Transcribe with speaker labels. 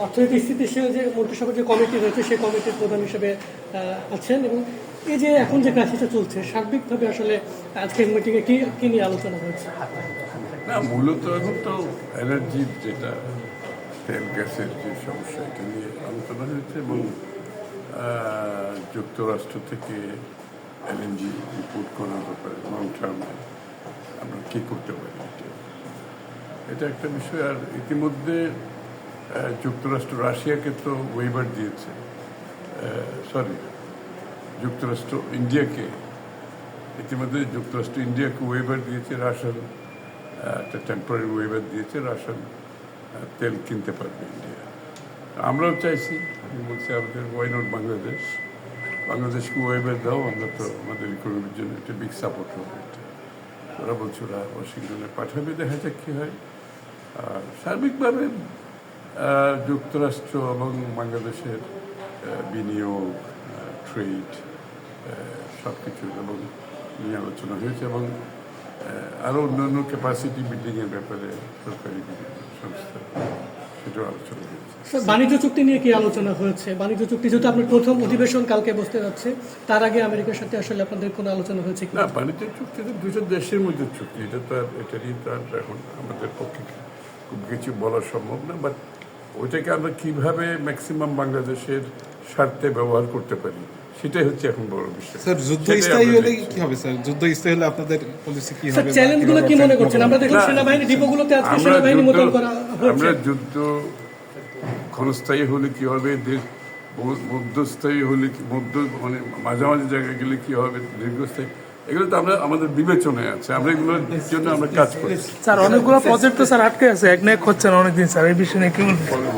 Speaker 1: অর্থনৈতিক স্থিতিশীল যে মন্ত্রিসভার যে কমিটি রয়েছে সেই কমিটির প্রধান হিসেবে আছেন, এবং এই যে এখন যে ক্রাইসিসটা চলছে সার্বিকভাবে আসলে আজকের মিটিংয়ে কি নিয়ে আলোচনা হয়েছে?
Speaker 2: না, মূলত এখন তো এনার্জির যেটা তেল গ্যাসের যে সমস্যা এটা নিয়ে আলোচনা হয়েছে, এবং যুক্তরাষ্ট্র থেকে এলএনজি ইম্পোর্ট করার ব্যাপারে লং টার্মে আমরা কী করতে পারি এটা একটা বিষয়। আর ইতিমধ্যে যুক্তরাষ্ট্র রাশিয়াকে তো ওয়েভার দিয়েছে, যুক্তরাষ্ট্র ইন্ডিয়াকে ওয়েভার দিয়েছে, রাশিয়ান একটা টেম্পোরারি ওয়েভার দিয়েছে, রাশিয়ান তেল কিনতে পারবে ইন্ডিয়া। আমরাও চাইছি, বলছি আমাদের ওয়াই নট বাংলাদেশকে ওয়েভার দাও, আমরা তো আমাদের ইকোনমির জন্য একটা বিগ সাপোর্ট হবে এটা। ওরা বলছে ওরা ওয়াশিংটনে পাঠাবে, দেখা যাক কী হয়। আর সার্বিকভাবে যুক্তরাষ্ট্র এবং বাংলাদেশের বিনিয়োগ, ট্রেড সব কিছু এবং নিয়ে আলোচনা হয়েছে, এবং আরও অন্যান্য ক্যাপাসিটি বিল্ডিংয়ের ব্যাপারে সরকারি বিভিন্ন সংস্থা সেটাও আলোচনা হয়েছে।
Speaker 1: বাণিজ্য চুক্তি নিয়ে কি আলোচনা হয়েছে? বাণিজ্য চুক্তি যেহেতু আপনার প্রথম অধিবেশন কালকে বসতে যাচ্ছে, তার আগে আমেরিকার সাথে আসলে আপনাদের কোনো আলোচনা হয়েছে কি?
Speaker 2: না, বাণিজ্য চুক্তি তো দুটো দেশের মধ্যে চুক্তি, এটা তো আর এটারই তো আর এখন আমাদের পক্ষে খুব কিছু বলা সম্ভব না। বাট ওইটাকে আমরা কীভাবে ম্যাক্সিমাম বাংলাদেশের স্বার্থে ব্যবহার করতে পারি সেটাই হচ্ছে এখন বড় বিষয়।
Speaker 3: স্যার, যুদ্ধ স্থায়ী হলে কি হবে স্যার? যুদ্ধ স্থায়ী হলে আপনাদের পলিসি কি হবে?
Speaker 1: চ্যালেঞ্জগুলো কি মনে করছেন? আমরা দেখলাম সেনাবাহিনী ডিপোগুলোতে আজকে সেনাবাহিনী মোতায়েন করা হচ্ছে।
Speaker 2: আমরা যুদ্ধ ক্ষণস্থায়ী হলে কি হবে, মধ্যস্থায়ী হলে মানে মাঝামাঝি জায়গায় গেলে কি হবে, দীর্ঘস্থায়ী, এগুলো তো আমরা আমাদের বিবেচনায় আছে, আমরা এগুলোর জন্য আমরা কাজ করি।
Speaker 4: স্যার, অনেকগুলো প্রজেক্ট তো স্যার আটকে আছে, এক না এক হচ্ছে না অনেকদিন স্যার, এই বিষয়ে কি বলবেন?